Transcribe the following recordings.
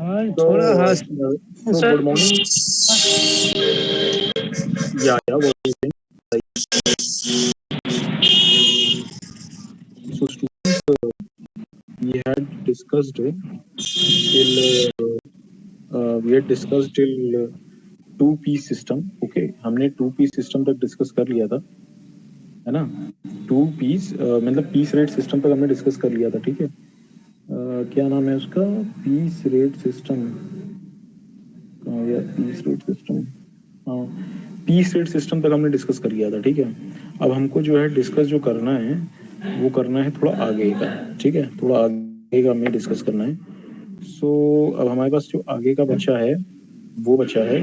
हाँ So, थोड़ा हाँ good sir. morning. Yeah, what do you think? So, students, we had discussed till 2 piece system. Okay, हमने 2 piece system तक discuss कर लिया था, है ना? 2 piece मतलब पीस रेट सिस्टम तक हमने डिस्कस कर लिया था, ठीक है? क्या नाम है उसका? Piece rate system. यार पीस रेट सिस्टम, हाँ, पीस रेट सिस्टम तक हमने डिस्कस कर लिया था, ठीक है? अब हमको जो है डिस्कस जो करना है वो करना है थोड़ा आगे का, ठीक है? थोड़ा आगे का हमें डिस्कस करना है। सो अब हमारे पास जो आगे का बचा है वो बचा है,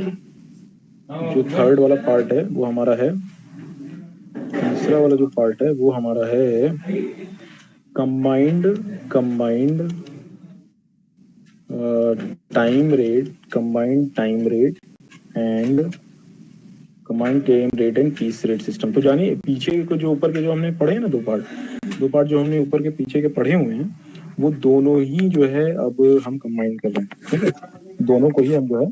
जो थर्ड वाला पार्ट है वो हमारा है, तीसरा वाला जो पार्ट है वो हमारा है combined combined combined time rate and combined time rate and piece rate system. तो जानिए पीछे को जो ऊपर के जो हमने पढ़े हैं ना, दो पार्ट जो हमने ऊपर के पीछे के पढ़े हुए हैं वो दोनों ही जो है अब हम कंबाइन कर रहे हैं, ठीक है? दोनों को ही हम जो है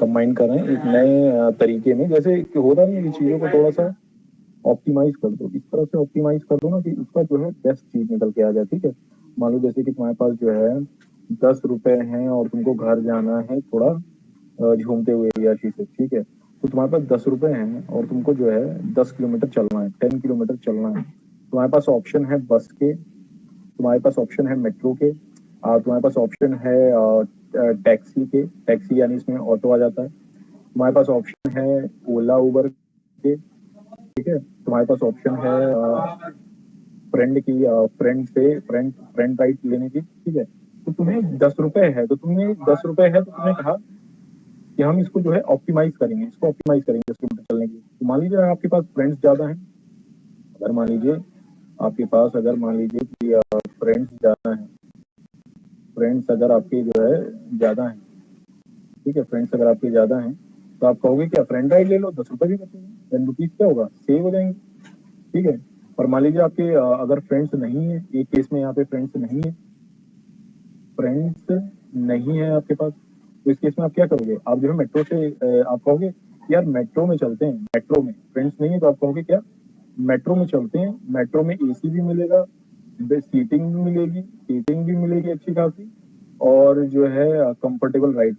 कंबाइन कर रहे हैं एक नए तरीके में। जैसे कि होता नहीं है कि चीजों को थोड़ा सा ऑप्टिमाइज कर दो, इस तरह से ऑप्टिमाइज कर दो ना कि उसका जो है बेस्ट चीज निकल के आ जाए, ठीक है? मान लो जैसे कि तुम्हारे पास जो है 10 रुपए हैं और तुमको घर जाना है थोड़ा झूमते हुए एरिया से, ठीक है? तो तुम्हारे पास 10 रुपए हैं और तुमको जो है 10 किलोमीटर चलना है, 10 किलोमीटर चलना है। तुम्हारे पास ऑप्शन है बस के, तुम्हारे पास ऑप्शन है मेट्रो के, तुम्हारे पास ऑप्शन है टैक्सी के, टैक्सी यानी इसमें ऑटो आ जाता है। तुम्हारे पास ऑप्शन है ओला उबर के, ठीक है? तुम्हारे पास ऑप्शन है फ्रेंड की, फ्रेंड राइड लेने की, ठीक है? तो तुम्हें 10 रुपए है, तो तुमने कहा कि हम इसको जो है ऑप्टिमाइज करेंगे, इसको ऑप्टिमाइज करेंगे 10 किलोमीटर चलने के लिए। तो मान लीजिए आपके पास फ्रेंड्स ज्यादा हैं, अगर मान लीजिए आपके पास अगर मान लीजिए कि फ्रेंड्स ज्यादा हैं, फ्रेंड्स अगर आपके जो है ज्यादा हैं, ठीक है? फ्रेंड्स अगर आपके ज्यादा हैं तो आप कहोगे क्या फ्रेंड राइड ले लो, 10 रुपए भी बचेंगे, 10 रुपीज क्या होगा, सेव हो जाएंगे, ठीक है? और मान लीजिए आपके अगर फ्रेंड्स नहीं है, एक केस में यहाँ पे फ्रेंड्स नहीं है, फ्रेंड्स नहीं है आपके पास, तो इस केस में आप क्या करोगे? आप जो है मेट्रो से आप कहोगे यार मेट्रो में चलते हैं, मेट्रो में फ्रेंड्स नहीं है तो आप कहोगे क्या, मेट्रो में चलते हैं, मेट्रो में एसी भी मिलेगा, सीटिंग भी मिलेगी अच्छी खासी, और जो है कंफर्टेबल राइड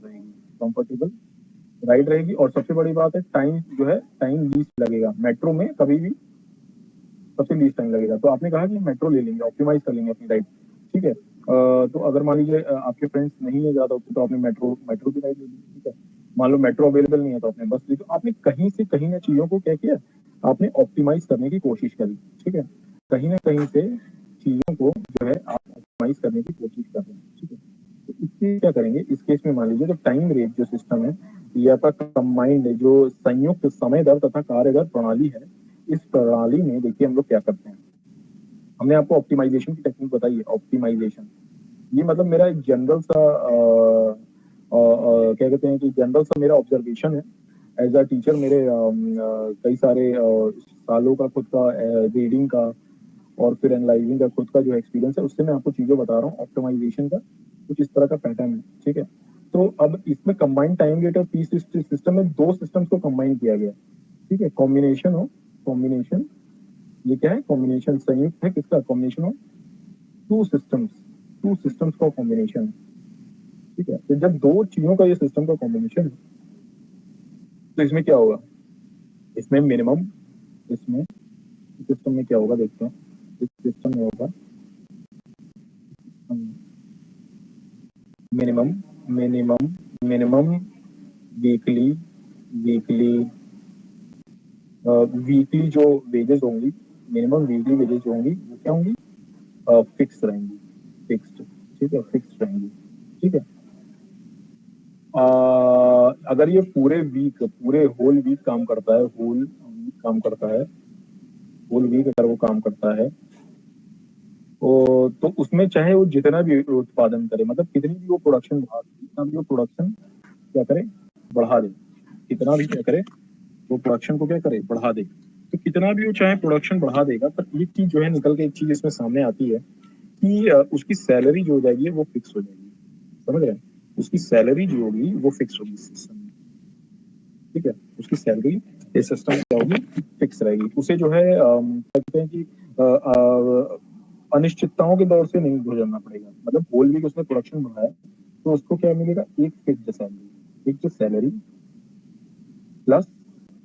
रहेगी, और सबसे बड़ी बात है टाइम जो है टाइम लीस्ट लगेगा, मेट्रो में कभी भी सबसे लीस्ट टाइम लगेगा। तो आपने कहा कि मेट्रो ले लेंगे, ऑप्टिमाइज कर लेंगे अपनी राइड, ठीक है? तो अगर मान लीजिए आपके फ्रेंड्स नहीं है ज्यादा, तो आपने मेट्रो की राइड ले ली, ठीक है? मान लो मेट्रो अवेलेबल नहीं है तो आपने बस ली। तो आपने कहीं से कहीं ना चीजों को क्या किया, आपने ऑप्टिमाइज करने की कोशिश करी, ठीक है? कहीं ना कहीं से चीजों को जो है आप ऑप्टिमाइज करने की कोशिश कर रहे हैं, ठीक है? तो इससे क्या करेंगे, इस केस में मान लीजिए जो टाइम रेट जो सिस्टम है, ये आपका कंबाइंड जो संयुक्त समय दर तथा कार्य दर प्रणाली है, इस प्रणाली में देखिए हम लोग क्या करते हैं। हमने आपको ऑप्टिमाइजेशन की टेक्निक बताई है। ऑप्टिमाइजेशन ये मतलब मेरा एक जनरल सा क्या कहते हैं कि जनरल सा मेरा ऑब्जर्वेशन है एज अ टीचर। मेरे कई सारे सालों का खुद का रीडिंग का और फिर एनालाइजिंग का खुद का जो एक्सपीरियंस है, उससे मैं आपको चीजें बता रहा हूँ। ऑप्टिमाइजेशन का कुछ इस तरह का पैटर्न है, ठीक है? तो अब इसमें कंबाइंड टाइम रेट और पीस सिस्टम में दो सिस्टम्स को कंबाइन किया गया, ठीक है? कॉम्बिनेशन, ये क्या है? कॉम्बिनेशन, संयुक्त है किसका? कॉम्बिनेशन ऑफ टू सिस्टम्स का कॉम्बिनेशन, ठीक है? तो जब दो चीजों का ये सिस्टम का कॉम्बिनेशन है तो इसमें क्या होगा, इसमें मिनिमम, इसमें सिस्टम में क्या होगा देखते हैं। इस सिस्टम में होगा minimum minimum minimum weekly weekly weekly जो वेजेस होंगी, मिनिमम वीकली वेजेस जो होंगी वो क्या होंगी? फिक्स रहेंगी, फिक्स्ड, ठीक है? फिक्स्ड रहेंगी, ठीक है? अगर ये पूरे होल वीक काम करता है, होल वीक अगर वो काम करता है तो उसमें चाहे वो जितना भी उत्पादन करे, मतलब कितनी भी वो प्रोडक्शन क्या करे, बढ़ा दे, कितना भी क्या करे, वो प्रोडक्शन को क्या करे, बढ़ा दे। तो कितना भी वो चाहे प्रोडक्शन बढ़ा देगा, पर एक चीज जो है निकल के एक चीज इसमें सामने आती है कि उसकी सैलरी जो हो जाएगी वो फिक्स हो जाएगी, समझ रहे हैं? उसकी सैलरी जो होगी वो फिक्स होगी सिस्टम में, ठीक है। उसकी सैलरी इस सिस्टम में क्या होगी, फिक्स रहेगी। उसे जो है कहते हैं कि अनिश्चितताओं के दौर से नहीं गुजरना पड़ेगा। मतलब होल वीक उसने प्रोडक्शन बढ़ाया तो उसको क्या मिलेगा, एक फिक्स्ड सैलरी प्लस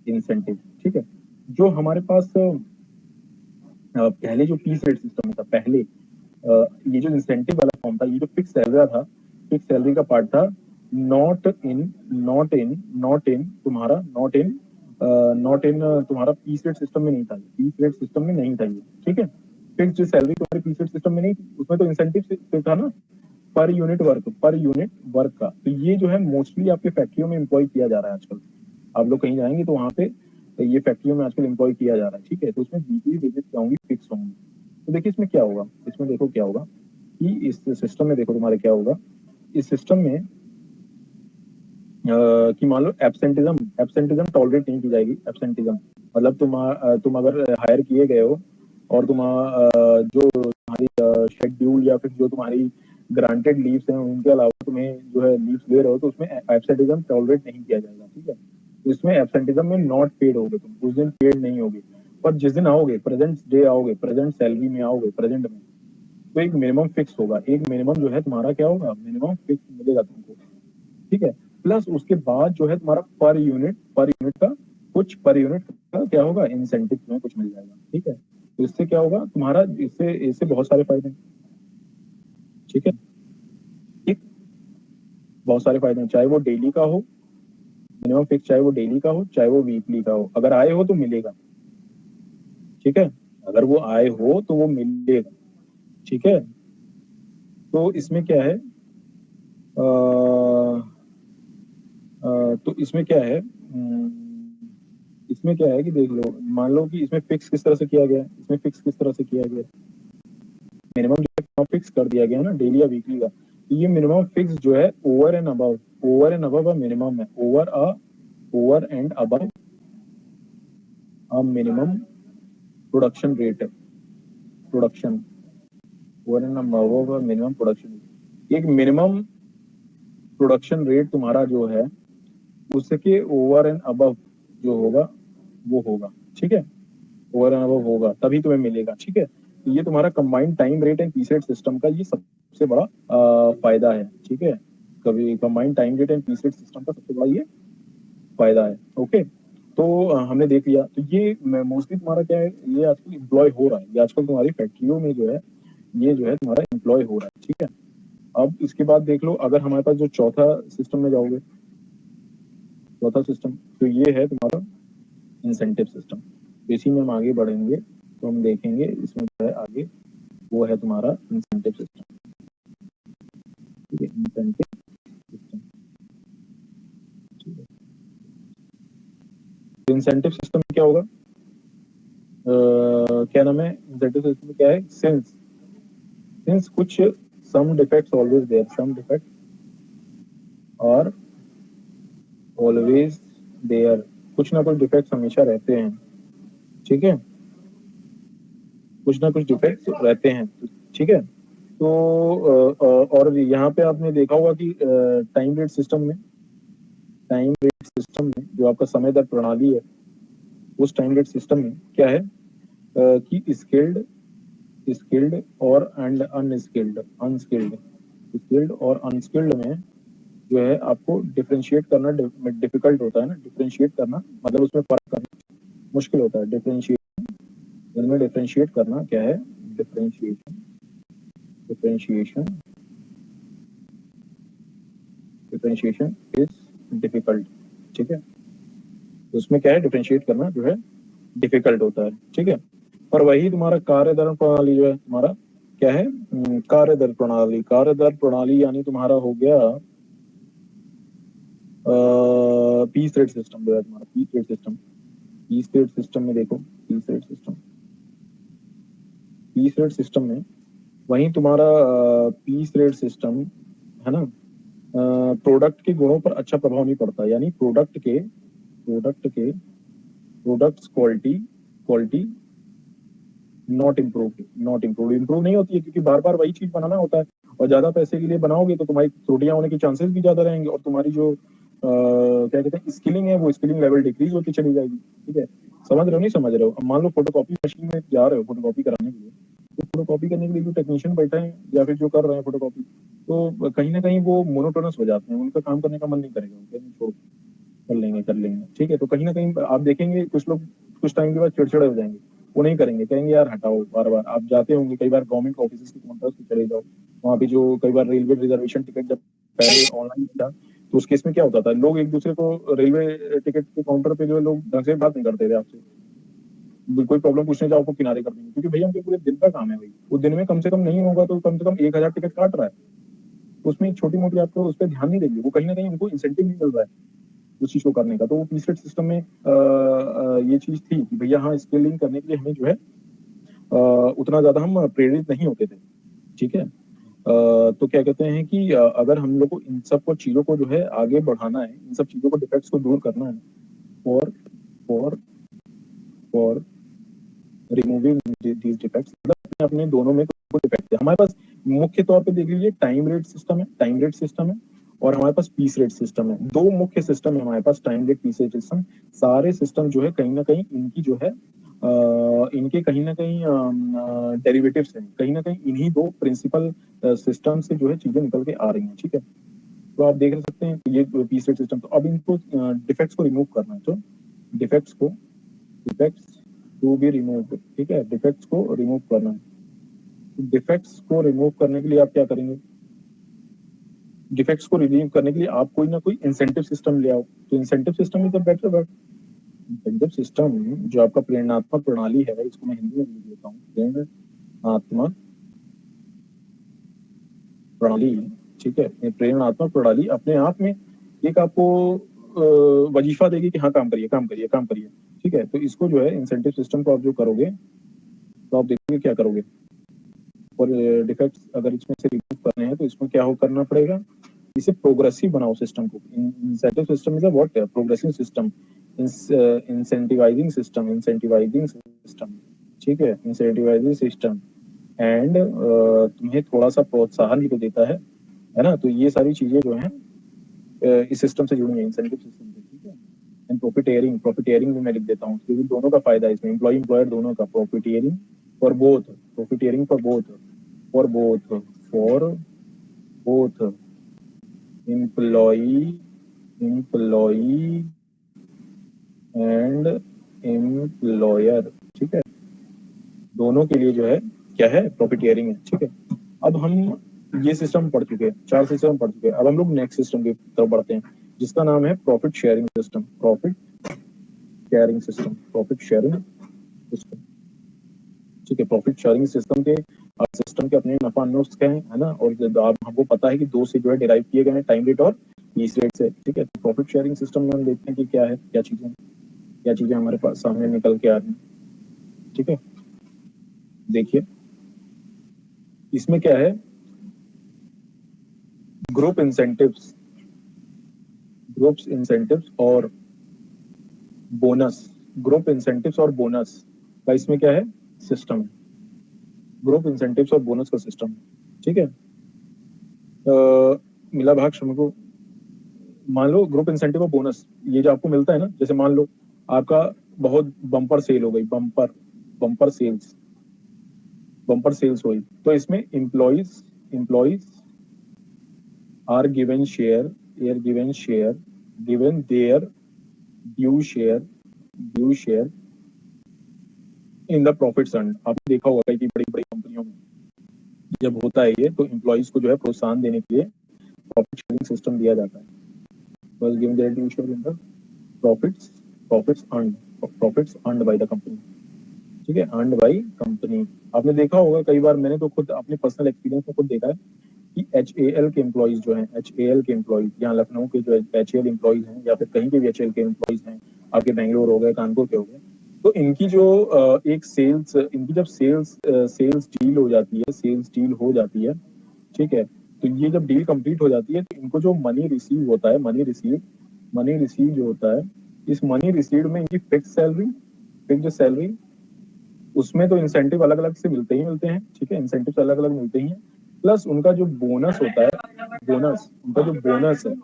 इंसेंटिव, ठीक है। जो हमारे पास पहले जो पीस रेट सिस्टम था, पहले ये जो इंसेंटिव वाला फॉर्म था, ये जो फिक्स सैलरी था, फिक्स सैलरी का पार्ट था नॉट इन तुम्हारा तुम्हारा पीस रेट सिस्टम में नहीं था, पीस रेट सिस्टम में नहीं था ये, ठीक है। फिक्स सैलरी तुम्हारे पीस रेट सिस्टम में नहीं थी, उसमें तो इंसेंटिव था ना, पर यूनिट वर्क का। तो ये जो है मोस्टली आपके फैक्ट्रियों में एम्प्लॉय किया जा रहा है आजकल। आप लोग कहीं जाएंगे तो वहां पे ये फैक्ट्रियों में आजकल एम्प्लॉय किया जा रहा है, ठीक है। तो उसमें वीकली वेजेस क्या होंगी, फिक्स होंगी। तो देखिए इसमें क्या होगा, इसमें देखो क्या होगा कि इस सिस्टम में देखो तुम्हारे क्या होगा, इस सिस्टम में कि मान लो एब्सेंटिज्म टॉलरेट नहीं की जाएगी। एब्सेंटिज्म मतलब तुम अगर हायर किए गए हो और जो तुम्हारी शेड्यूल या फिर जो तुम्हारी ग्रांटेड लीव्स हैं उनके अलावा तुम्हें जो है लीव्स ले रहे हो, तो उसमें एब्सेंटिज्म टॉलरेट नहीं किया जाएगा, ठीक है। तो इसमें एब्सेंटिज्म में नॉट पेड होगे, तुम उस दिन पेड नहीं होगे। पर जिस दिन आओगे, प्रेजेंट डे आओगे, प्रेजेंट सैलरी में आओगे, प्रेजेंट में, तो एक मिनिमम फिक्स होगा, एक मिनिमम जो है तुम्हारा क्या होगा, मिनिमम फिक्स मिलेगा तुमको, ठीक है। प्लस उसके बाद जो है तुम्हारा पर यूनिट का क्या होगा, इंसेंटिव में कुछ मिल जाएगा, ठीक है। तो इससे क्या होगा तुम्हारा, इससे इससे बहुत सारे फायदे हैं, ठीक है। ठीक, बहुत सारे फायदे हैं, चाहे वो डेली का हो मिनिमम फिक्स, चाहे वो डेली का हो, चाहे वो वीकली का हो, अगर आए हो तो मिलेगा, ठीक है। अगर वो आए हो तो वो मिलेगा, ठीक है। तो इसमें क्या है, तो इसमें क्या है, इसमें क्या है कि देख लो, मान लो कि इसमें फिक्स किस तरह से किया गया है, इसमें फिक्स किस तरह से किया गया है, मिनिमम जो है फिक्स कर दिया गया है ना, डेली या वीकली का। तो ये मिनिमम फिक्स जो है ओवर एंड अबव मिनिमम है, over and above minimum production rate है, production over and above minimum production, एक मिनिमम प्रोडक्शन रेट तुम्हारा जो है उसके ओवर एंड अबव जो होगा वो होगा, ठीक है। ओवर एंड अबव होगा तभी तुम्हें मिलेगा, ठीक है। तो ये तुम्हारा combined time rate and piece rate system का ये सबसे बड़ा फायदा है, ठीक है। कभी combined time rate and piece rate system का सबसे बड़ा ये फायदा है, ओके। तो हमने देख लिया, तो ये मोस्टली तुम्हारा क्या है, ये आजकल एम्प्लॉय हो रहा है, ये आजकल तुम्हारी फैक्ट्रियों में जो है ये जो है तुम्हारा एम्प्लॉय हो रहा है, ठीक है। अब इसके बाद देख लो, अगर हमारे पास जो चौथा सिस्टम में जाओगे, चौथा सिस्टम तो ये है तुम्हारा इंसेंटिव सिस्टम। इसी में हम आगे बढ़ेंगे तो हम देखेंगे इसमें जो है आगे, वो है तुम्हारा इंसेंटिव सिस्टम, ठीक है। इंसेंटिव सिस्टम, ठीक है। तो इंसेंटिव सिस्टम में क्या होगा, क्या नाम है इंसेंटिव सिस्टम में, क्या है, सिंस सिंस कुछ some defects always there, some defect और ऑलवेज देयर, कुछ ना कुछ डिफेक्ट्स हमेशा रहते हैं, ठीक है। कुछ ना कुछ डिफेक्ट्स रहते हैं, ठीक है। तो और यहाँ पे आपने देखा होगा कि टाइम रेट सिस्टम में जो आपका समय दर प्रणाली है, उस टाइम रेट सिस्टम में क्या है कि स्किल्ड स्किल्ड और एंड अनस्किल्ड स्किल्ड और अनस्किल्ड में जो है आपको डिफरेंशिएट करना डिफिकल्ट होता है ना, डिफरेंशिएट करना मतलब उसमें फर्क करना मुश्किल होता है, डिफरेंशिएट, इनमें डिफरेंशिएट करना क्या है, differentiation differentiation differentiation is difficult, ठीक है। तो उसमें क्या है, डिफरेंशिएट करना जो है डिफिकल्ट होता है, ठीक है। और वही तुम्हारा कार्यदर प्रणाली जो है तुम्हारा क्या है, कार्यदर प्रणाली यानी तुम्हारा हो गया पीस रेट सिस्टम जो है तुम्हारा, पीस रेट सिस्टम में देखो, पीस रेट सिस्टम में वही तुम्हारा पीस रेट सिस्टम है ना, प्रोडक्ट के गुणों पर अच्छा प्रभाव नहीं पड़ता, यानी products quality quality not improve नहीं होती है, क्योंकि बार बार वही चीज बनाना होता है और ज्यादा पैसे के लिए बनाओगे तो तुम्हारी त्रुटियां होने के चांसेस भी ज्यादा रहेंगे, और तुम्हारी जो क्या कहते हैं स्किलिंग है, वो स्किलिंग लेवल डिक्रीज होती चली जाएगी। ठीक है, समझ रहे हो नहीं समझ रहे हो? अब मान लो फोटोकॉपी मशीन में जा रहे हो फोटोकॉपी कराने के लिए, तो फोटोकॉपी करने के लिए जो टेक्नीशियन बैठे हैं या फिर जो कर रहे हैं फोटोकॉपी, तो कहीं ना कहीं वो मोनोटोनस हो जाते हैं, उनका काम करने का मन नहीं करेगा, वो कहेंगे छोड़ो, कर लेंगे कर लेंगे। ठीक है, तो कहीं ना कहीं आप देखेंगे कुछ लोग कुछ टाइम के बाद चिड़चिड़े हो जाएंगे, वो नहीं करेंगे, कहेंगे यार हटाओ। बार बार आप जाते होंगे कई बार गवर्नमेंट ऑफिस के काउंटर्स पे चले जाओ, वहाँ पे जो कई बार रेलवे रिजर्वेशन टिकट जब पहले ऑनलाइन था, तो उस केस में क्या होता था, लोग एक दूसरे को रेलवे टिकट के काउंटर पे जो है लोग ढंग से बात नहीं करते थे आपसे, कोई प्रॉब्लम पूछने जाओ आपको किनारे कर देंगे, क्योंकि भैया उनके पूरे दिन का काम है भाई, वो दिन में कम से कम नहीं होगा तो कम से कम 1,000 टिकट काट रहा है, तो उसमें एक छोटी मोटी आपको उस पर ध्यान नहीं देंगे, वो कहीं ना कहीं उनको इंसेंटिव नहीं मिल रहा है उस चीज को करने का। तो वो पीसरेट सिस्टम में ये चीज थी कि भैया हाँ स्केलिंग करने के लिए हमें जो है उतना ज्यादा हम प्रेरित नहीं होते थे। ठीक है, तो क्या कहते हैं कि अगर हम लोग को इन सब को चीजों को जो है आगे बढ़ाना है, इन सब चीजों को डिफेक्ट्स को दूर करना है, for for for removing these defects, मतलब अपने दोनों में कुछ डिफेक्ट है हमारे पास। मुख्य तौर पे देख लीजिए टाइम रेट सिस्टम है, टाइम रेट सिस्टम है, और हमारे पास पीस रेट सिस्टम है। दो मुख्य सिस्टम है हमारे पास, time rate piece rate system. सारे सिस्टम जो है कहीं ना कहीं इनकी जो है इनके कहीं ना कहीं डेरिवेटिव्स हैं, कहीं ना कहीं इन्हीं दो प्रिंसिपल सिस्टम से जो है चीजें निकल के आ रही हैं। ठीक है, तो आप देख सकते हैं कि ये पीस रेट सिस्टम, तो अब इनको डिफेक्ट्स को रिमूव करना है, तो डिफेक्ट्स को डिफेक्ट्स टू बी रिमूव। ठीक है, डिफेक्ट्स को रिमूव करना है। डिफेक्ट्स को रिमूव करने के लिए आप क्या करेंगे, डिफेक्ट्स को रिमूव करने के लिए आप कोई ना कोई इंसेंटिव सिस्टम ले आओ। तो incentive system is the better, but incentive system जो आपका प्रेरणात्मक प्रणाली है, इसको मैं हिंदी में लिख देता हूँ, प्रेरणात्मक प्रणाली। ठीक है, ये प्रेरणात्मक प्रणाली अपने आप में एक आपको वजीफा देगी कि हाँ काम करिए काम करिए काम करिए। ठीक है, तो इसको जो है इंसेंटिव सिस्टम को आप जो करोगे, तो आप देखोगे क्या करोगे, और डिफेक्ट्स अगर इसमें से रिमूव करने हैं तो इसमें क्या हो करना पड़ेगा, इसे प्रोग्रेसिव बनाओ सिस्टम को। Incentive system is a what, progressive system, incentivising system, incentivising system. ठीक है, इंसेंटिवाइजिंग सिस्टम, एंड तुम्हें थोड़ा सा प्रोत्साहन भी तो देता है ना। तो ये सारी चीजें जो हैं इस सिस्टम से जुड़ी हैं, इंसेंटिव सिस्टम से। ठीक है, एंड प्रॉफिटियरिंग, प्रॉफिटियरिंग भी मैं लिख देता हूँ, क्योंकि दोनों का फायदा है इसमें, एम्प्लॉय एम्प्लॉयर दोनों का। Profiteering for both, profiteering for both, for both, for both employee employee and employer. ठीक है, दोनों के लिए जो है क्या है, प्रॉफिटियरिंग है। ठीक है, अब हम ये सिस्टम पढ़ चुके हैं, 4 सिस्टम पढ़ चुके हैं, अब हम लोग नेक्स्ट सिस्टम की तरफ बढ़ते हैं, जिसका नाम है profit sharing system. Profit sharing system, profit sharing system. ठीक है, प्रॉफिट शेयरिंग सिस्टम के अपने नफा नुस्खे हैं, है ना, और आप हमको पता है कि दो से जो है डिराइव किए गए हैं, टाइम रेट और पीस रेट से। ठीक है, तो प्रॉफिट शेयरिंग सिस्टम में हम देखते हैं कि क्या है, क्या चीजें हमारे पास सामने निकल के आ रही हैं। ठीक है, देखिए इसमें क्या है, ग्रुप इंसेंटिव्स, ग्रुप्स इंसेंटिव्स और बोनस, ग्रुप इंसेंटिव्स और बोनस का इसमें क्या है, सिस्टम है, ग्रुप इंसेंटिव्स और बोनस का सिस्टम। ठीक है, मिला भाग श्रमिकों, मान लो ग्रुप इंसेंटिव और बोनस ये जो आपको मिलता है ना, जैसे मान लो आपका बहुत बम्पर सेल हो गई, bumper bumper sales, bumper sales हुई, तो इसमें employees employees are given share, are given share, given their due share, due share in the profits earned. आपने देखा होगा कि बड़ी बड़ी कंपनियों में जब होता है ये, तो एम्प्लॉइज को जो है प्रोत्साहन देने के लिए प्रॉफिट शेयरिंग सिस्टम दिया जाता है, बस given their due share in the profits, profits earned, profits earned by the company. ठीक है, अर्न्ड बाय कंपनी। आपने देखा होगा कई बार, मैंने तो खुद अपने पर्सनल एक्सपीरियंस में खुद देखा है कि HAL के एम्प्लॉइज जो हैं, HAL के एम्प्लॉइज, यहाँ लखनऊ के जो HAL एम्प्लॉइज हैं, या फिर कहीं के भी HAL के एम्प्लॉइज हैं, आपके बेंगलोर हो गए, कानपुर के हो गए, तो इनकी जो एक सेल्स, इनकी जब सेल्स डील हो जाती है, सेल्स डील हो जाती है, ठीक है, तो ये जब डील कंप्लीट हो जाती है, तो इनको जो मनी रिसीव होता है, मनी रिसीव जो होता है, इस मनी रिसीव में इनकी फिक्स सैलरी, उसमें तो इंसेंटिव अलग अलग से मिलते ही मिलते हैं। ठीक है, इंसेंटिव अलग अलग मिलते ही हैं, प्लस उनका जो बोनस होता है, उनका जो बोनस है,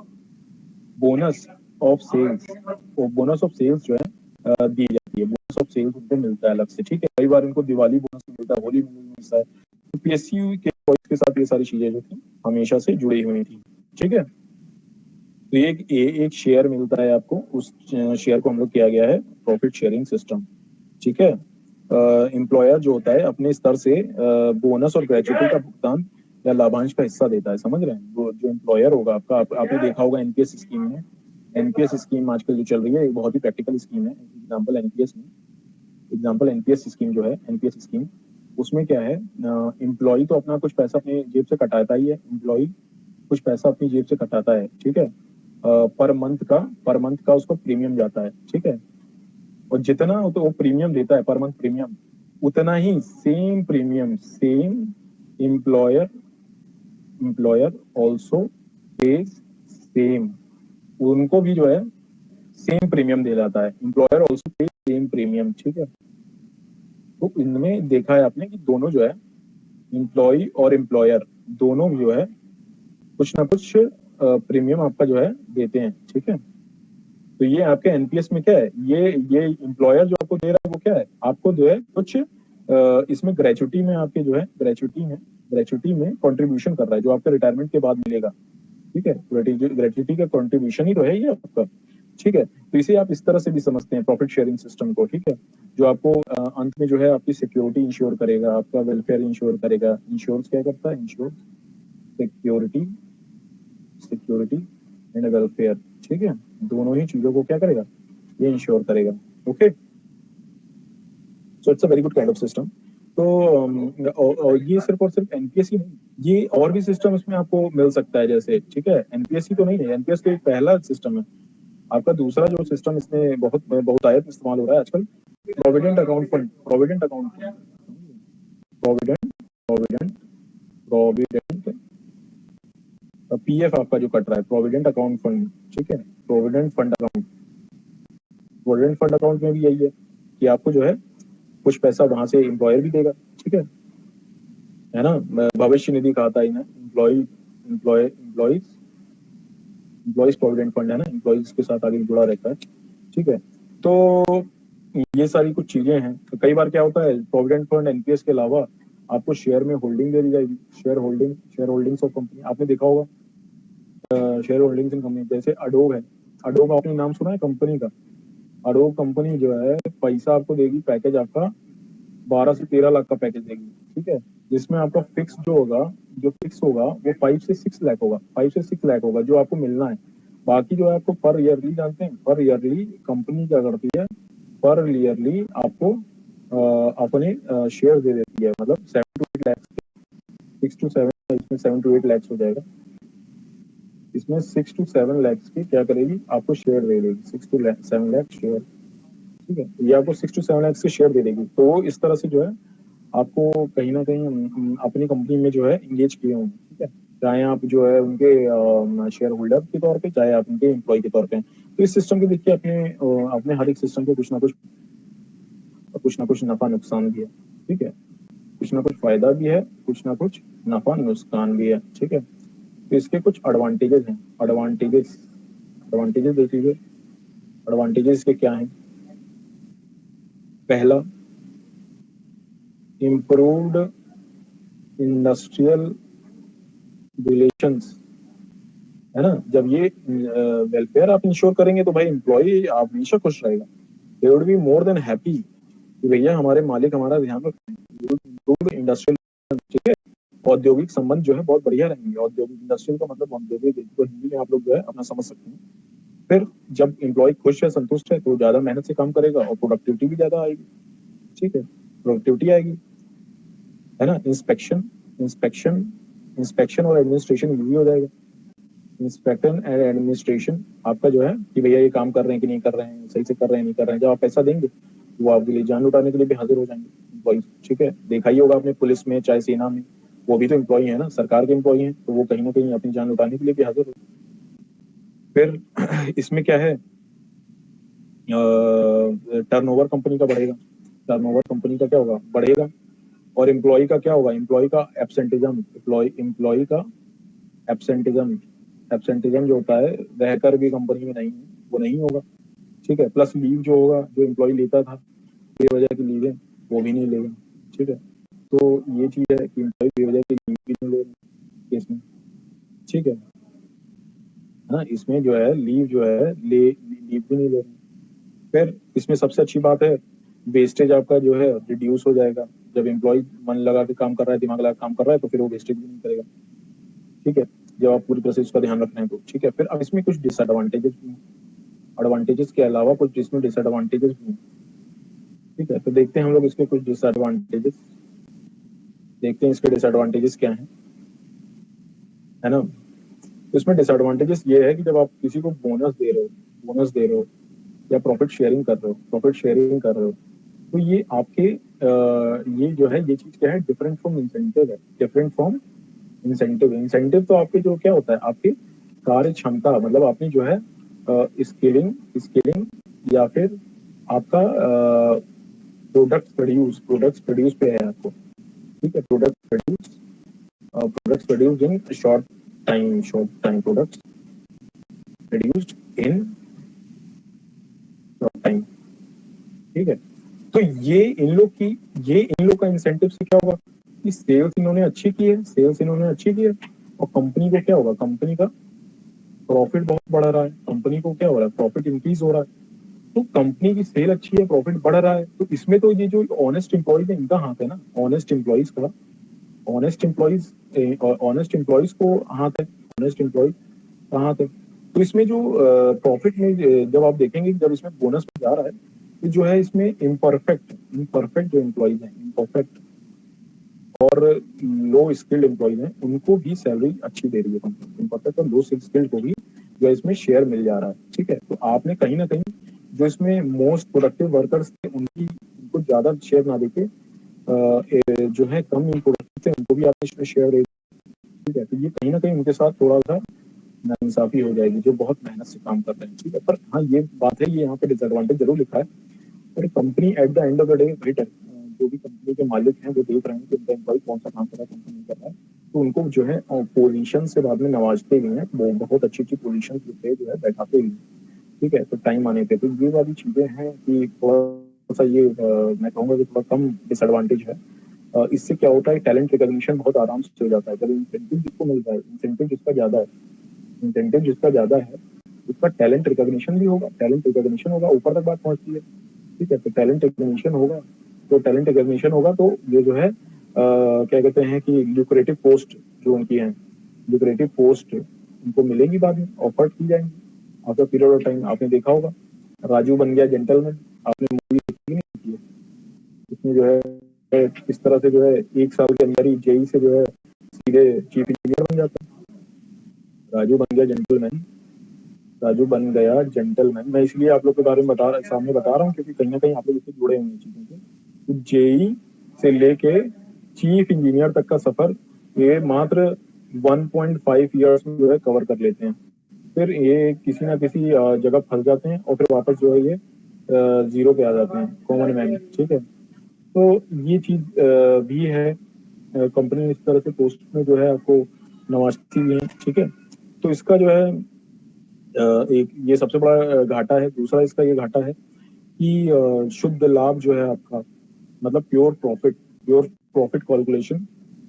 बोनस ऑफ सेल्स, वो बोनस ऑफ सेल्स जो है दी जाती है। बोनस ऑफ सेल्स उनको मिलता है अलग से, ठीक है। कई बार इनको दिवाली बोनस मिलता है, होली बोनस मिलता है। तो पीएसयू के employees के साथ ये सारी चीजें जो थी हमेशा से जुड़ी हुई थी, ठीक है। तो एक शेयर मिलता है आपको, उस शेयर को हम लोग किया गया है प्रॉफिट शेयरिंग सिस्टम, ठीक है। एम्प्लॉयर जो होता है अपने स्तर से बोनस और ग्रेचुइटी का भुगतान या लाभांश का हिस्सा देता है, समझ रहे हैं। वो जो एम्प्लॉयर होगा आपका, आपने देखा होगा एनपीएस स्कीम में, एनपीएस स्कीम आजकल जो चल रही है एक बहुत ही प्रैक्टिकल स्कीम है। एग्जाम्पल एनपीएस में, एग्जाम्पल एनपीएस स्कीम जो है, एनपीएस स्कीम, उसमें क्या है, एम्प्लॉय तो अपना कुछ पैसा अपने जेब से कटाता ही है, एम्प्लॉय कुछ पैसा अपनी जेब से कटाता है, ठीक है। पर मंथ का उसको प्रीमियम जाता है, ठीक है। और जितना तो वो प्रीमियम देता है पर मंथ प्रीमियम, उतना ही same premium, same employer employer also pays same, उनको भी जो है सेम प्रीमियम दे जाता है, employer also pay same premium, ठीक है। तो इनमें देखा है आपने कि दोनों जो है, एम्प्लॉय और एम्प्लॉयर दोनों जो है कुछ ना कुछ प्रीमियम आपका जो है देते हैं, ठीक है। तो ये आपके एनपीएस में क्या है, ये एम्प्लॉयर जो आपको दे रहा है वो क्या है, आपको जो है कुछ इसमें ग्रेचुटी में आपके जो है ग्रेचुटी में कंट्रीब्यूशन कर रहा है, जो आपके रिटायरमेंट के बाद मिलेगा, ठीक है। ग्रेचुटी का कंट्रीब्यूशन ही तो है ये आपका, ठीक है। तो इसे आप इस तरह से भी समझते हैं प्रॉफिट शेयरिंग सिस्टम को, ठीक है। जो आपको अंत में जो है आपकी सिक्योरिटी इंश्योर करेगा, आपका वेलफेयर इंश्योर करेगा। इंश्योरेंस क्या करता है, ensure security, security and welfare, ठीक है। दोनों ही चीजों को क्या करेगा, ये इंश्योर करेगा, okay. So it's a very good kind of system. तो और ये सिर्फ और सिर्फ एनपीएस ही नहीं, ये और भी सिस्टम इसमें आपको मिल सकता है, जैसे, ठीक है। एनपीएस ही तो नहीं है, एनपीएस तो एक पहला सिस्टम है। आपका दूसरा जो सिस्टम इसमें बहुत आयत इस्तेमाल हो रहा है आजकल, provident account fund, provident account fund, provident provident provident PF आपका जो कट रहा है, प्रोविडेंट अकाउंट फंड, ठीक है। Provident fund account, provident fund account में भी यही है कि आपको जो है कुछ पैसा वहां से एम्प्लॉयर भी देगा, ठीक है ना। भविष्य निधि खाता है ना, एम्प्लॉयज एम्प्लॉयज प्रोविडेंट फंड है ना, एम्प्लॉयज के साथ आगे जुड़ा रहता है, ठीक है। तो ये सारी कुछ चीजें हैं। तो कई बार क्या होता है, प्रोविडेंट फंड एनपीएस के अलावा आपको शेयर में होल्डिंग दे दी जाएगी, शेयर होल्डिंग्स ऑफ कंपनी, आपने देखा होगा शेयर होल्डिंग्स इन कंपनी, जैसे अडोब है। अडोब आपने नाम सुना है कंपनी का, अडोब कंपनी जो है पैसा आपको देगी, पैकेज आपका 12 से 13 लाख का पैकेज देगी, ठीक है। जिसमें आपका फिक्स जो होगा, जो फिक्स होगा वो 5 से 6 लाख होगा, 5 से 6 लाख होगा जो आपको मिलना है। बाकी जो है आपको पर ईयरली, जानते हैं पर ईयरली कंपनी क्या करती है, पर ईयरली आपको अपने शेयर दे देती है, मतलब 7 to 8 लाख, 6 to 7, इसमें 7 to 8 लाख हो जाएगा, इसमें 6 to 7 लाख की क्या करेगी, आपको शेयर दे देगी, 6 to 7 लाख शेयर, ठीक है। ये आपको 6 to 7 लाख के शेयर दे देगी। तो इस तरह से जो है आपको कहीं ना कहीं अपनी कंपनी में जो है इंगेज किए होंगे, ठीक है। चाहे आप जो है उनके शेयर होल्डर के तौर पे, चाहे आप उनके एम्प्लॉय के तौर पे। तो इस सिस्टम के देखिए अपने अपने हर एक सिस्टम के कुछ ना कुछ नफा नुकसान भी है, ठीक है। कुछ ना कुछ फायदा भी है, कुछ ना कुछ नफा नुकसान भी है, ठीक है। तो इसके कुछ एडवांटेजेस हैं, एडवांटेजेस एडवांटेजेस देख लीजिए। एडवांटेजेस के क्या हैं, पहला, इम्प्रूव्ड इंडस्ट्रियल रिलेशंस, है ना। जब ये वेलफेयर आप इंश्योर करेंगे तो भाई एम्प्लॉय आप हमेशा खुश रहेगा, they would be more than happy कि भैया हमारे मालिक हमारा ध्यान रखेंगे। इम्प्रूव्ड इंडस्ट्रियल, ठीक है। औद्योगिक संबंध जो है बहुत बढ़िया रहेंगे। औद्योगिक, इंडस्ट्रियल का मतलब औद्योगिक, तो हिंदी में आप लोग जो है अपना समझ सकते हैं। फिर जब एम्प्लॉय खुश है, संतुष्ट है, तो ज्यादा मेहनत से काम करेगा और प्रोडक्टिविटी भी ज्यादा आएगी, ठीक है। प्रोडक्टिविटी आएगी, है ना। इंस्पेक्शन इंस्पेक्शन इंस्पेक्शन और एडमिनिस्ट्रेशन इजी हो जाएगा। इंस्पेक्शन एंड एडमिनिस्ट्रेशन आपका जो है कि भैया ये काम कर रहे हैं कि नहीं कर रहे हैं, सही से कर रहे हैं नहीं कर रहे हैं, जब आप पैसा देंगे वो आपके लिए जान लुटाने के लिए भी हाजिर हो जाएंगे एम्प्लॉय, ठीक है। देखा ही होगा आपने पुलिस में, चाहे सेना में, वो भी तो एम्प्लॉय है ना, सरकार के एम्प्लॉय हैं, तो वो कहीं ना कहीं अपनी जान लुटाने के लिए भी हाजिर हो। फिर इसमें क्या है, टर्नओवर कंपनी का बढ़ेगा, टर्नओवर कंपनी का क्या होगा, बढ़ेगा, और एम्प्लॉय का क्या होगा, एम्प्लॉय का एब्सेंटिज्म, एम्प्लॉय का एब्सेंटिज्म, एब्सेंटिज्म जो होता है रहकर भी कंपनी में नहीं, वो नहीं होगा, ठीक है। प्लस लीव जो होगा, जो एम्प्लॉय लेता था बेवजह की लीवें, वो भी नहीं लेगा, ठीक है। तो ये चीज है कि एम्प्लॉय बेवजह की लीव भी नहीं लेगा केस में, ठीक है। हाँ, इसमें जो है लीव जो है लीव भी नहीं लेगा। फिर इसमें सबसे अच्छी बात है, वेस्टेज आपका जो है रिड्यूस हो जाएगा। जब एम्प्लॉय मन लगा के काम कर रहा है, दिमाग लगा के काम कर रहा है, तो फिर वो वेस्टेज भी नहीं करेगा, ठीक है, जब आप पूरी प्रोसेस का ध्यान रख रहे हैं तो, ठीक है। फिर अब इसमें कुछ डिसएडवांटेजेस भी हैं, एडवांटेजेस के अलावा कुछ इसमें डिसएडवांटेजेस भी हैं, ठीक है। तो देखते हैं हम लोग इसके कुछ डिसएडवांटेजेस, देखते हैं इसके डिसएडवांटेजेस क्या है ना। तो इसमें डिसएडवांटेजेस ये है कि जब आप किसी को बोनस दे रहे हो या प्रॉफिट शेयरिंग कर रहे हो, तो ये आपके ये जो है, ये चीज क्या है, डिफरेंट फ्रॉम इंसेंटिव है, डिफरेंट फ्रॉम इंसेंटिव। इंसेंटिव तो आपके जो क्या होता है, आपकी कार्य क्षमता, मतलब आपने जो है स्किलिंग स्किलिंग या फिर आपका प्रोडक्ट्स प्रोड्यूस पे है आपको, ठीक है। Products produce in short time products produced in short time, ठीक है। तो ये इन लोग का इंसेंटिव से क्या होगा कि सेल्स इन्होंने अच्छी की है, और कंपनी को क्या होगा, कंपनी का प्रॉफिट बहुत बढ़ रहा है, कंपनी को क्या हो रहा है, प्रॉफिट इंक्रीज हो रहा है। तो कंपनी की सेल अच्छी है, प्रॉफिट बढ़ रहा है, तो इसमें तो ये जो ऑनेस्ट एम्प्लॉइज है इनका हाथ है ना, ऑनेस्ट एम्प्लॉइज को हाथ है, ऑनेस्ट एम्प्लॉइज का हाथ है। तो इसमें जो प्रॉफिट में जब आप देखेंगे कि जब इसमें बोनस में जा रहा है, तो जो है इसमें इम्परफेक्ट जो एम्प्लॉइज हैं, इम्परफेक्ट और लो स्किल्ड एम्प्लॉइज हैं, उनको भी सैलरी अच्छी दे रही है कंपनी, इम्परफेक्ट और लो स्किल्ड को भी जो इसमें शेयर मिल जा रहा है, ठीक है। तो आपने कहीं ना कहीं जो इसमें मोस्ट प्रोडक्टिव वर्कर्स थे उनको ज्यादा शेयर ना देके जो है कम प्रोडक्टिव थे उनको भी आपने इसमें शेयर दे, ठीक है। तो ये कहीं ना कहीं उनके साथ थोड़ा सा नाइंसाफी हो जाएगी, जो बहुत मेहनत से काम कर रहे हैं, ठीक है। पर हाँ, ये बात है, ये यहाँ पे डिसएडवांटेज जरूर लिखा है, और company at the end of the day return, जो भी कंपनी के मालिक हैं वो देख रहे हैं कि उनका एम्प्लॉय कौन सा काम कर रहा है, कौन सा नहीं कर रहा है, तो उनको जो है पोजीशन से बाद में नवाजते भी हैं, वो बहुत अच्छी अच्छी पोजीशन पे जो है बैठाते भी हैं, ठीक है। तो टाइम आने पे, तो ये वाली चीजें हैं कि थोड़ा सा ये मैं कहूँगा कि थोड़ा कम डिसएडवांटेज है। इससे क्या होता है, टैलेंट रिकॉग्निशन बहुत आराम से हो जाता है, जब इंसेंटिव जिसको मिल रहा है, इंसेंटिव जिसका ज्यादा है उसका टैलेंट रिकॉग्निशन भी होगा, ऊपर तक बात पहुंचती है, ठीक है। तो टैलेंट रिकॉग्निशन होगा तो ये जो है क्या कहते हैं कि ल्यूक्रेटिव पोस्ट जो उनकी है, ल्यूक्रेटिव पोस्ट उनको मिलेंगी, बाद में ऑफर की जाएंगी आफ्टर पीरियड ऑफ टाइम। आपने देखा होगा राजू बन गया जेंटलमैन, आपने मूवी देखी नहीं है, इसमें जो है किस तरह से जो है 1 साल के अंदर ही जेई से जो है सीधे चीफ इंजीनियर बन जाता है। राजू बन गया जेंटलमैन। मैं इसलिए आप लोग के बारे में सामने बता रहा हूँ क्योंकि कहीं ना कहीं आप लोग इससे जुड़े हुए हैं चीजों से। तो जेई से लेके चीफ इंजीनियर तक का सफर ये मात्र 1.5 ईयर्स में जो है कवर कर लेते हैं। फिर ये किसी ना किसी जगह फंस जाते हैं और फिर वापस जो है ये जीरो पे आ जाते हैं, कॉमन मैन, ठीक है। तो ये चीज भी है, कंपनी इस तरह से पोस्ट में जो है आपको नवाजती भी है, ठीक है। तो इसका जो है एक ये सबसे बड़ा घाटा है। दूसरा इसका ये घाटा है कि शुद्ध लाभ जो है आपका, मतलब प्योर प्रॉफिट कैलकुलेशन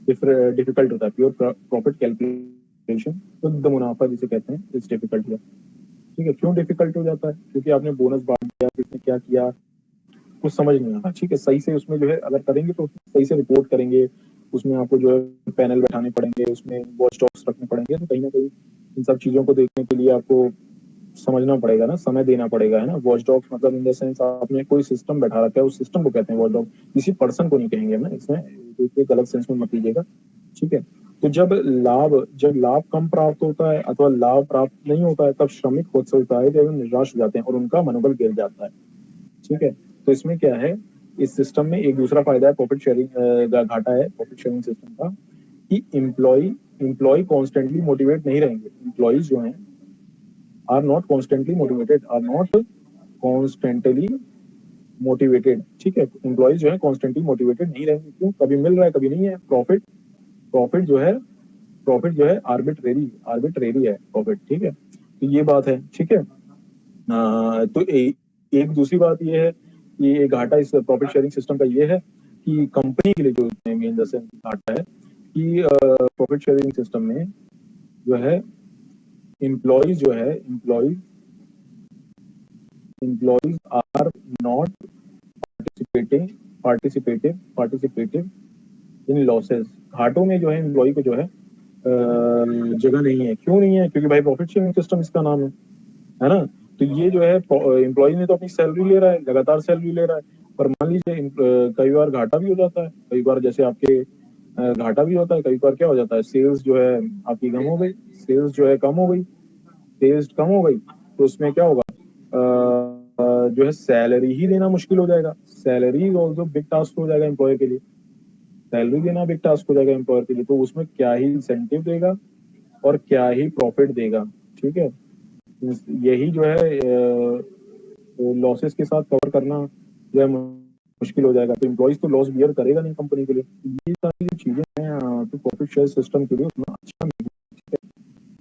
डिफिकल्ट होता है, प्योर प्रॉफिट कैलकुलेशन, शुद्ध मुनाफा जिसे कहते हैं, इट्स डिफिकल्ट है, ठीक है। क्यों डिफिकल्ट हो जाता है, क्योंकि आपने बोनस बांट दिया, किसने क्या किया कुछ समझ नहीं आता, ठीक है। सही से उसमें जो है अगर करेंगे तो सही से रिपोर्ट करेंगे, उसमें आपको जो है पैनल बैठाने पड़ेंगे, उसमें वॉच डॉग्स रखने पड़ेंगे, तो कहीं ना कहीं इन सब चीजों को देखने के लिए आपको समझना पड़ेगा ना, समय देना पड़ेगा, है ना। वॉच डॉग्स मतलब इन द सेंस आपने कोई सिस्टम बैठा रखा है, उस सिस्टम को कहते हैं वॉच डॉग, किसी पर्सन को नहीं कहेंगे ना इसमें, तो गलत सेंस में मत लीजिएगा, ठीक है। तो जब लाभ कम प्राप्त होता है अथवा लाभ प्राप्त नहीं होता है, तब श्रमिक खुद से होता है जब निराश हो जाते हैं और उनका मनोबल गिर जाता है, ठीक है। तो इसमें क्या है, इस सिस्टम में एक दूसरा फायदा है प्रॉफिट शेयरिंग का, घाटा है प्रॉफिट शेयरिंग सिस्टम का, कि एम्प्लॉय कॉन्स्टेंटली मोटिवेट नहीं रहेंगे, एम्प्लॉयज जो हैं आर नॉट कॉन्स्टेंटली मोटिवेटेड, ठीक है। एम्प्लॉइज जो है कॉन्स्टेंटली मोटिवेटेड नहीं रहेंगे, क्यों, कभी मिल रहा है कभी नहीं है। प्रॉफिट प्रॉफिट जो है आर्बिट्रेरी है प्रॉफिट, ठीक है। तो ये बात है, ठीक है। तो एक दूसरी बात ये है कि ये घाटा इस प्रॉफिट शेयरिंग सिस्टम का ये है कि कंपनी के लिए जो मेन जैसे घाटा है कि प्रॉफिट शेयरिंग सिस्टम में जो है एम्प्लॉइज जो है employees are not participative in losses. घाटों में जो है एम्प्लॉय को जो है जगह नहीं है। क्यों नहीं है? क्योंकि भाई प्रॉफिट शेयरिंग सिस्टम इसका नाम है ना। तो ये जो है एम्प्लॉय ने तो अपनी सैलरी ले रहा है, लगातार सैलरी ले रहा है, पर मान लीजिए कई बार घाटा भी हो जाता है, कई बार जैसे आपके घाटा भी होता है, कई बार क्या हो जाता है, सेल्स जो है आपकी कम हो गई, सेल्स जो है कम हो गई, सेल्स कम हो गई, तो उसमें क्या होगा, जो है सैलरी ही देना मुश्किल हो जाएगा। सैलरी ऑल्सो बिग टास्क हो जाएगा एम्प्लॉयर के लिए, सैलरी देना बिग टास्क हो जाएगा एम्प्लॉयर के लिए। तो उसमें क्या ही इंसेंटिव देगा और क्या ही प्रॉफिट देगा, ठीक है। यही जो है लॉसेस के साथ कवर करना जो है मुश्किल हो जाएगा। तो एम्प्लॉइज तो लॉस बियर करेगा नहीं कंपनी के लिए। ये सारी जो चीजें हैं तो प्रॉफिट शेयर सिस्टम के लिए उतना अच्छा नहीं है।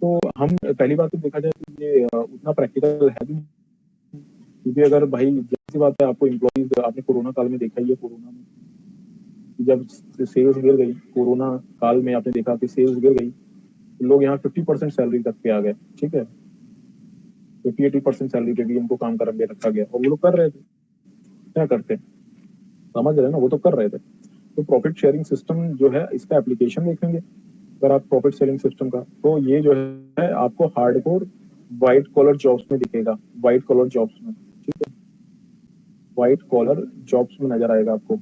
तो हम पहली बात तो देखा जाए तो ये उतना प्रैक्टिकल है भी नहीं। क्योंकि अगर भाई जैसी बात है, आपको एम्प्लॉइज आपने कोरोना काल में देखा ही है, कोरोना में जब सेल्स गिर गई, कोरोना काल में आपने देखा कि सेल्स गिर गई, लोग यहाँ 50% सैलरी तक पे आ गए, ठीक है। 50-80% सैलरी पे भी उनको काम करने रखा गया और वो लोग कर रहे थे। क्या करते, समझ रहे हैं ना, वो तो कर रहे थे। तो प्रॉफिट शेयरिंग सिस्टम जो है इसका एप्लीकेशन देखेंगे अगर आप प्रॉफिट शेयरिंग सिस्टम का, तो ये जो है आपको हार्डकोर व्हाइट कॉलर जॉब्स में दिखेगा, व्हाइट कॉलर जॉब्स में, ठीक है, व्हाइट कॉलर जॉब्स में नजर आएगा आपको,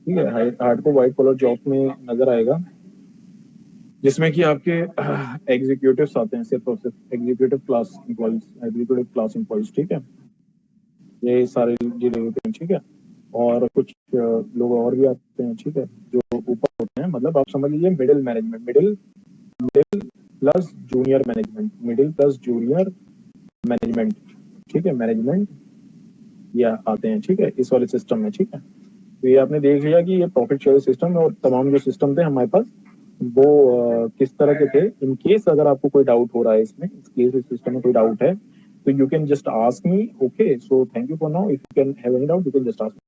ठीक है। हार्डकोर व्हाइट कॉलर जॉब्स में नजर आएगा, जिसमें कि आपके एग्जीक्यूटिव्स आते हैं, सिर्फ और सिर्फ एग्जीक्यूटिव क्लास एम्प्लॉइज, ठीक है। ये सारे जिले होते हैं, ठीक है। और कुछ लोग और भी आते हैं, ठीक है, जो ऊपर होते हैं, मतलब आप समझ लीजिए middle management, middle plus junior management, middle plus junior management, ठीक है, मैनेजमेंट ये आते हैं, ठीक है, इस वाले सिस्टम में, ठीक है। तो ये आपने देख लिया कि ये प्रॉफिट शेयर सिस्टम और तमाम जो सिस्टम थे हमारे पास वो किस तरह के थे। इन केस अगर आपको कोई डाउट हो रहा है इसमें, इस केस इस सिस्टम में कोई डाउट है, तो you can just ask me, okay. So thank you for now, if you can have any doubt you can just ask.